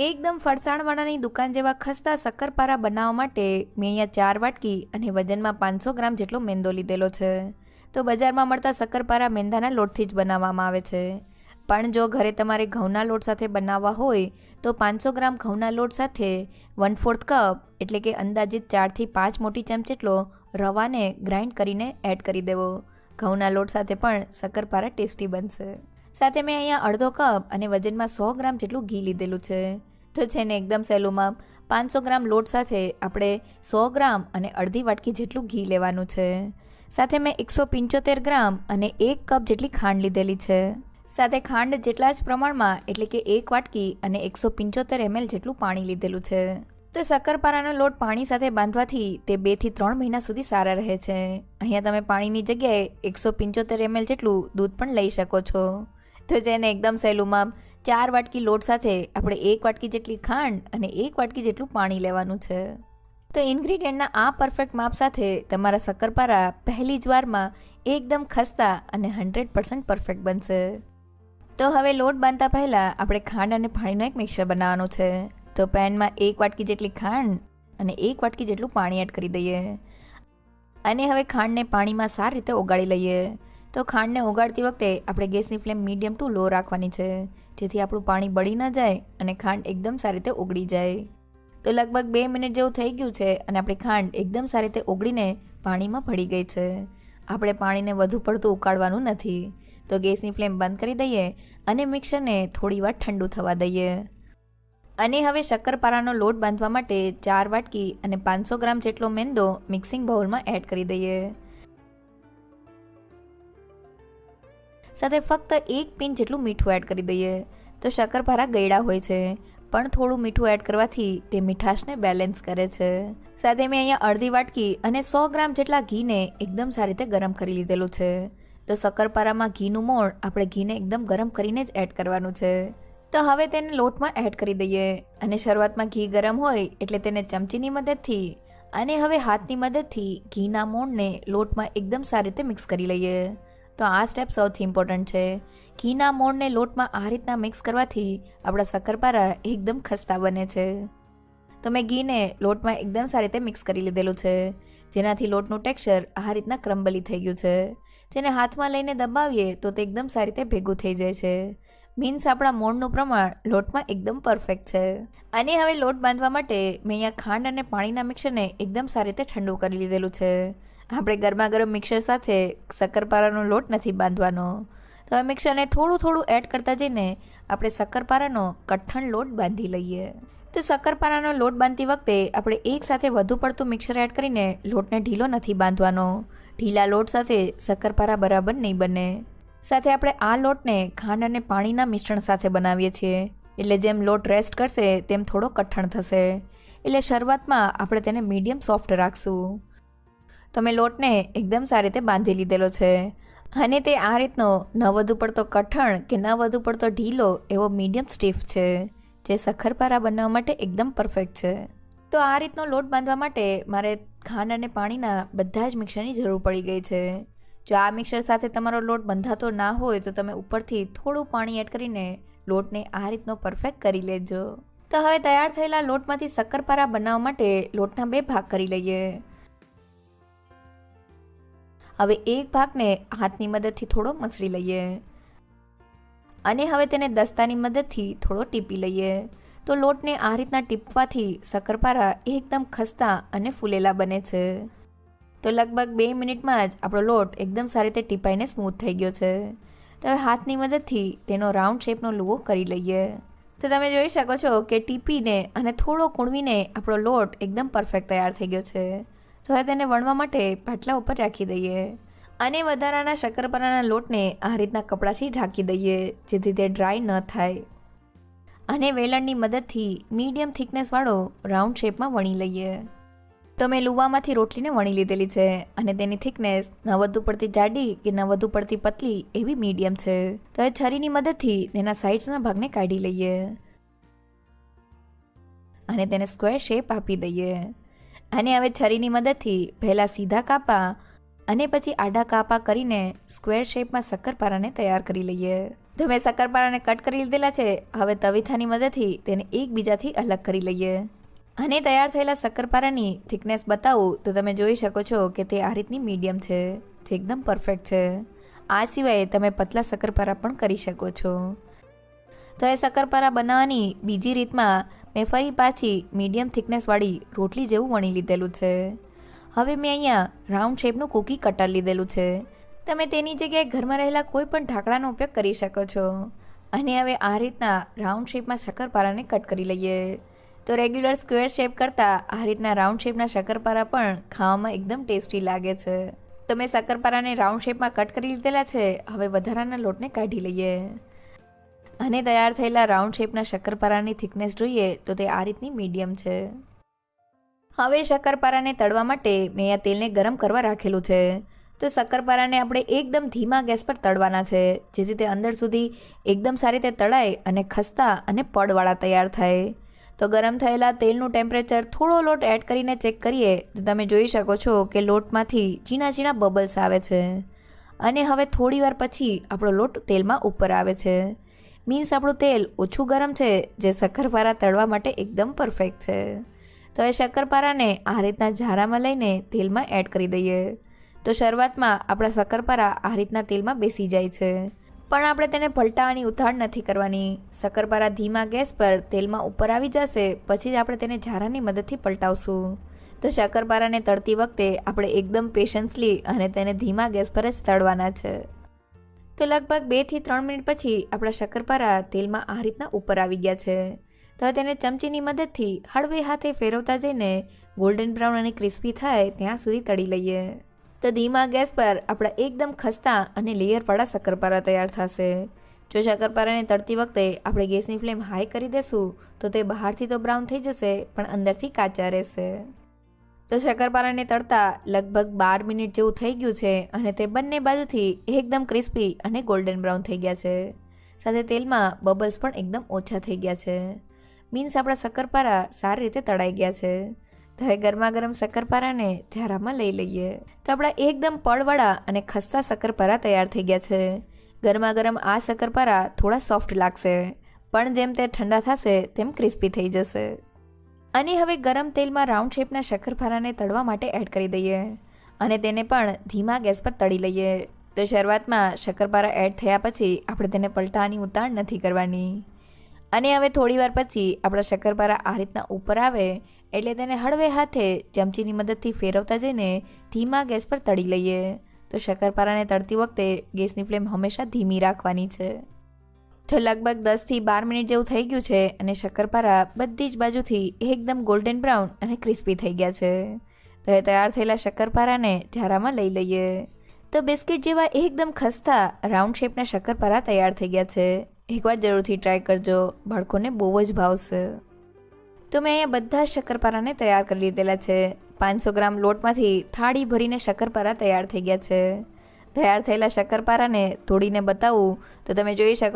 એકદમ ફરસાણવાળાની દુકાન જેવા ખસ્તા શક્કરપારા બનાવવા માટે મેં અહીંયા 4 વાટકી અને વજનમાં 500 ગ્રામ જેટલો મેંદો લીધેલો છે. તો બજારમાં મળતા શક્કરપારા મેંદાના લોટથી જ બનાવવામાં આવે છે. પણ જો ઘરે તમારે ઘઉંના લોટ સાથે બનાવવા હોય તો 500 ગ્રામ ઘઉંના લોટ સાથે 1/4 કપ એટલે કે અંદાજિત 4 થી 5 મોટી ચમચી જેટલો રવાને ગ્રાઇન્ડ કરીને એડ કરી દેવો. ઘઉંના લોટ સાથે પણ શક્કરપારા ટેસ્ટી બનશે. સાથે મેં અહીંયા અડધો કપ અને વજનમાં 100 ગ્રામ જેટલું ઘી લીધેલું છે. તો છે ને એકદમ સહેલું માપ 500 ગ્રામ લોટ સાથે આપણે 100 ગ્રામ અને અડધી વાટકી જેટલું ઘી લેવાનું છે. સાથે મેં 175 ગ્રામ અને 1 કપ જેટલી ખાંડ લીધેલી છે. સાથે ખાંડ જેટલા જ પ્રમાણમાં એટલે કે 1 વાટકી અને 175 ml જેટલું પાણી લીધેલું છે. તો શક્કરપારાનો લોટ પાણી સાથે બાંધવાથી તે 2 થી 3 મહિના સુધી સારા રહે છે. અહીંયા તમે પાણીની જગ્યાએ 175 ml જેટલું દૂધ પણ લઈ શકો છો. તો જેને એકદમ સહેલું માપ 4 વાટકી લોટ સાથે આપણે 1 વાટકી જેટલી ખાંડ અને 1 વાટકી જેટલું પાણી લેવાનું છે. તો ઇન્ગ્રીડિયન્ટના આ પરફેક્ટ માપ સાથે તમારા શક્કરપારા પહેલી જ વારમાં એકદમ ખસ્તા અને 100% પરફેક્ટ બનશે. તો હવે લોટ બાંધતા પહેલાં આપણે ખાંડ અને પાણીનો એક મિક્સર બનાવવાનો છે. તો પેનમાં 1 વાટકી જેટલી ખાંડ અને 1 વાટકી જેટલું પાણી એડ કરી દઈએ અને હવે ખાંડને પાણીમાં સારી રીતે ઓગાળી લઈએ. તો ખાંડને ઓગાળતી વખતે આપણે ગેસની ફ્લેમ મીડિયમ ટુ લો રાખવાની છે, જેથી આપણું પાણી બળી ન જાય અને ખાંડ એકદમ સારી રીતે ઓગળી જાય. તો લગભગ 2 મિનિટ જેવું થઈ ગયું છે અને આપણી ખાંડ એકદમ સારી રીતે ઓગળીને પાણીમાં ભળી ગઈ છે. આપણે પાણીને વધુ પડતું ઉકાળવાનું નથી. તો ગેસની ફ્લેમ બંધ કરી દઈએ અને મિક્સરને થોડી વાર ઠંડુ થવા દઈએ. અને હવે શક્કરપારાનો લોટ બાંધવા માટે 4 વાટકી અને 500 ગ્રામ જેટલો મેંદો મિક્સિંગ બાઉલમાં એડ કરી દઈએ. સાથે ફક્ત 1 પિંચ જેટલું મીઠું એડ કરી દઈએ. તો શક્કરપારા ગળ્યા હોય છે, પણ થોડું મીઠું એડ કરવાથી તે મીઠાશને બેલેન્સ કરે છે. સાથે મેં અહીંયા અડધી વાટકી અને 100 ગ્રામ જેટલા ઘીને એકદમ સારી રીતે ગરમ કરી લીધેલું છે. તો શક્કરપારામાં ઘીનું મોણ આપણે ઘીને એકદમ ગરમ કરીને જ એડ કરવાનું છે. તો હવે તેને લોટમાં એડ કરી દઈએ અને શરૂઆતમાં ઘી ગરમ હોય એટલે તેને ચમચીની મદદથી અને હવે હાથની મદદથી ઘીના મોણને લોટમાં એકદમ સારી રીતે મિક્સ કરી લઈએ. તો આ સ્ટેપ સૌથી ઇમ્પોર્ટન્ટ છે. ઘીના મોણને લોટમાં આ રીતના મિક્સ કરવાથી આપણા શક્કરપારા એકદમ ખસ્તા બને છે. તો મેં ઘીને લોટમાં એકદમ સારી રીતે મિક્સ કરી લીધેલું છે, જેનાથી લોટનું ટેક્સચર આ રીતના ક્રમ્બલી થઈ ગયું છે. જેને હાથમાં લઈને દબાવીએ તો તે એકદમ સારી રીતે ભેગું થઈ જાય છે. મીન્સ આપણા મોણનું પ્રમાણ લોટમાં એકદમ પરફેક્ટ છે. અને હવે લોટ બાંધવા માટે મેં અહીંયા ખાંડ અને પાણીના મિક્સરને એકદમ સારી રીતે ઠંડુ કરી લીધેલું છે. આપણે ગરમા ગરમ મિક્સર સાથે શક્કરપારાનો લોટ નથી બાંધવાનો. તો હવે મિક્સરને થોડું એડ કરતા જઈને આપણે શક્કરપારાનો કઠણ લોટ બાંધી લઈએ. તો શક્કરપારાનો લોટ બાંધતી વખતે આપણે એક સાથે વધુ પડતું મિક્સર એડ કરીને લોટને ઢીલો નથી બાંધવાનો. ઢીલા લોટ સાથે શક્કરપારા બરાબર નહીં બને. સાથે આપણે આ લોટને ખાંડ અને પાણીના મિશ્રણ સાથે બનાવીએ છીએ, એટલે જેમ લોટ રેસ્ટ કરશે તેમ થોડો કઠણ થશે. એટલે શરૂઆતમાં આપણે તેને મીડિયમ સોફ્ટ રાખશું. તો મેં લોટને એકદમ સારી રીતે બાંધી લીધેલો છે અને તે આ રીતનો ન વધુ પડતો કઠણ કે ન વધુ પડતો ઢીલો એવો મીડિયમ સ્ટીફ છે, જે શક્કરપારા બનાવવા માટે એકદમ પરફેક્ટ છે. તો આ રીતનો લોટ બાંધવા માટે મારે ખાંડ અને પાણીના બધા જ મિક્સરની જરૂર પડી ગઈ છે. જો આ મિક્સર સાથે તમારો લોટ બંધાતો ના હોય તો તમે ઉપરથી થોડું પાણી એડ કરીને લોટને આ રીતનો પરફેક્ટ કરી લેજો. તો હવે તૈયાર થયેલા લોટમાંથી શક્કરપારા બનાવવા માટે લોટના 2 ભાગ કરી લઈએ. હવે એક ભાગને હાથની મદદથી થોડો મસળી લઈએ અને હવે તેને દસ્તાની મદદથી થોડો ટીપી લઈએ. તો લોટને આ રીતના ટીપવાથી શક્કરપારા એકદમ ખસ્તા અને ફૂલેલા બને છે. તો લગભગ 2 મિનિટમાં જ આપણો લોટ એકદમ સારી રીતે ટીપાઈને સ્મૂથ થઈ ગયો છે. તો હવે હાથની મદદથી તેનો રાઉન્ડ શેપનો લુવો કરી લઈએ. તો તમે જોઈ શકો છો કે ટીપીને અને થોડો કૂણવીને આપણો લોટ એકદમ પરફેક્ટ તૈયાર થઈ ગયો છે. તો હવે તેને વણવા માટે પાટલા ઉપર રાખી દઈએ અને વધારાના શક્કરપારાના લોટને આ રીતના કપડાથી ઢાંકી દઈએ, જેથી તે ડ્રાય ન થાય. અને વેલણની મદદથી મીડિયમ થિકનેસવાળો રાઉન્ડ શેપમાં વણી લઈએ. તો મેં લુવામાંથી રોટલીને વણી લીધેલી છે અને તેની થિકનેસ ન વધુ પડતી જાડી કે ન વધુ પડતી પતલી એવી મીડિયમ છે. તો એ છરીની મદદથી તેના સાઇડ્સના ભાગને કાઢી લઈએ અને તેને સ્ક્વેર શેપ આપી દઈએ. અને હવે છરીની મદદથી પહેલાં સીધા કાપા અને પછી આડા કાપા કરીને સ્ક્વેર શેપમાં શક્કરપારાને તૈયાર કરી લઈએ. તો મેં શક્કરપારાને કટ કરી લીધેલા છે. હવે તવીથાની મદદથી તેને એકબીજાથી અલગ કરી લઈએ. અને તૈયાર થયેલા શક્કરપારાની થિકનેસ બતાવું તો તમે જોઈ શકો છો કે તે આ રીતની મીડિયમ છે, જે એકદમ પરફેક્ટ છે. આ સિવાય તમે પતલા શક્કરપારા પણ કરી શકો છો. તો એ શક્કરપારા બનાવવાની બીજી રીતમાં મેં ફરી પાછી મીડિયમ થિકનેસવાળી રોટલી જેવું વણી લીધેલું છે. હવે મેં અહીંયા રાઉન્ડ શેપનું કૂકી કટર લીધેલું છે. તમે તેની જગ્યાએ ઘરમાં રહેલા કોઈ પણ ઢાંકણાનો ઉપયોગ કરી શકો છો. અને હવે આ રીતના રાઉન્ડ શેપમાં શક્કરપારાને કટ કરી લઈએ. તો રેગ્યુલર સ્ક્વેર શેપ કરતાં આ રીતના રાઉન્ડ શેપના શક્કરપારા પણ ખાવામાં એકદમ ટેસ્ટી લાગે છે. તો મેં શક્કરપારાને રાઉન્ડ શેપમાં કટ કરી લીધેલા છે. હવે વધારાના લોટને કાઢી લઈએ. અને તૈયાર થયેલા રાઉન્ડ શેપના શક્કરપારાની થિકનેસ જોઈએ તો તે આ રીતની મીડિયમ છે. હવે શક્કરપારાને તળવા માટે મેં આ તેલને ગરમ કરવા રાખેલું છે. તો શક્કરપારાને આપણે એકદમ ધીમા ગેસ પર તળવાના છે, જેથી તે અંદર સુધી એકદમ સારી રીતે તળાય અને ખસ્તા અને પડવાળા તૈયાર થાય. તો ગરમ થયેલા તેલનું ટેમ્પરેચર થોડો લોટ એડ કરીને ચેક કરીએ તો તમે જોઈ શકો છો કે લોટમાંથી ઝીણા ઝીણા બબલ્સ આવે છે. અને હવે થોડી વાર પછી આપણો લોટ તેલમાં ઉપર આવે છે. મીન્સ આપણું તેલ ઓછું ગરમ છે, જે શક્કરપારા તળવા માટે એકદમ પરફેક્ટ છે. તો એ શક્કરપારાને આ રીતના ઝારામાં લઈને તેલમાં એડ કરી દઈએ. તો શરૂઆતમાં આપણા શક્કરપારા આ રીતના તેલમાં બેસી જાય છે, પણ આપણે તેને પલટાવવાની ઉતાવળ નથી કરવાની. શક્કરપારા ધીમા ગેસ પર તેલમાં ઉપર આવી જશે પછી જ આપણે તેને ઝારાની મદદથી પલટાવશું. તો શક્કરપારાને તળતી વખતે આપણે એકદમ પેશન્સલી અને તેને ધીમા ગેસ પર જ તળવાના છે. તો લગભગ 2 થી 3 મિનિટ પછી આપણા શક્કરપારા તેલમાં આ રીતના ઉપર આવી ગયા છે. તો તેને ચમચીની મદદથી હળવે હાથે ફેરવતા જઈને ગોલ્ડન બ્રાઉન અને ક્રિસ્પી થાય ત્યાં સુધી તળી લઈએ. તો ધીમા ગેસ પર આપણા એકદમ ખસ્તા અને લેયરવાળા શક્કરપારા તૈયાર થશે. જો શક્કરપારાને તળતી વખતે આપણે ગેસની ફ્લેમ હાઈ કરી દેશું તો તે બહારથી તો બ્રાઉન થઈ જશે પણ અંદરથી કાચા રહેશે. તો શક્કરપારાને તળતા લગભગ 12 મિનિટ જેવું થઈ ગયું છે અને તે બંને બાજુથી એકદમ ક્રિસ્પી અને ગોલ્ડન બ્રાઉન થઈ ગયા છે. સાથે તેલમાં બબલ્સ પણ એકદમ ઓછા થઈ ગયા છે. મીન્સ આપણા શક્કરપારા સારી રીતે તળાઈ ગયા છે. તો હવે ગરમા ગરમ શક્કરપારાને ઝારામાં લઈ લઈએ. તો આપણા એકદમ પડવાળા અને ખસ્તા શક્કરપારા તૈયાર થઈ ગયા છે. ગરમા ગરમ આ શક્કરપારા થોડા સોફ્ટ લાગશે, પણ જેમ તે ઠંડા થશે તેમ ક્રિસ્પી થઈ જશે. અને હવે ગરમ તેલમાં રાઉન્ડ શેપના શક્કરપારાને તળવા માટે એડ કરી દઈએ અને તેને પણ ધીમા ગેસ પર તળી લઈએ. તો શરૂઆતમાં શક્કરપારા એડ થયા પછી આપણે તેને પલટાવવાની ઉતાવળ નથી કરવાની. અને હવે થોડીવાર પછી આપણા શક્કરપારા આ રીતના ઉપર આવે એટલે તેને હળવે હાથે ચમચીની મદદથી ફેરવતા જઈને ધીમા ગેસ પર તળી લઈએ. તો શક્કરપારાને તળતી વખતે ગેસની ફ્લેમ હંમેશા ધીમી રાખવાની છે. તો લગભગ 10 થી 12 મિનિટ જેવું થઈ ગયું છે અને શક્કરપારા બધી જ બાજુથી એકદમ ગોલ્ડન બ્રાઉન અને ક્રિસ્પી થઈ ગયા છે. તો એ તૈયાર થયેલા શક્કરપારાને ઝારામાં લઈ લઈએ. તો બિસ્કિટ જેવા એકદમ ખસ્તા રાઉન્ડ શેપના શક્કરપારા તૈયાર થઈ ગયા છે. એકવાર જરૂરથી ટ્રાય કરજો, બાળકોને બહુ જ ભાવશે. તો મેં અહીંયા બધા શક્કરપારાને તૈયાર કરી લીધેલા છે. 500 ગ્રામ લોટમાંથી થાળી ભરીને શક્કરપારા તૈયાર થઈ ગયા છે. તૈયાર થયેલા શક્કરપારાને તોડીને બતાવું તો તમે જોઈ શકો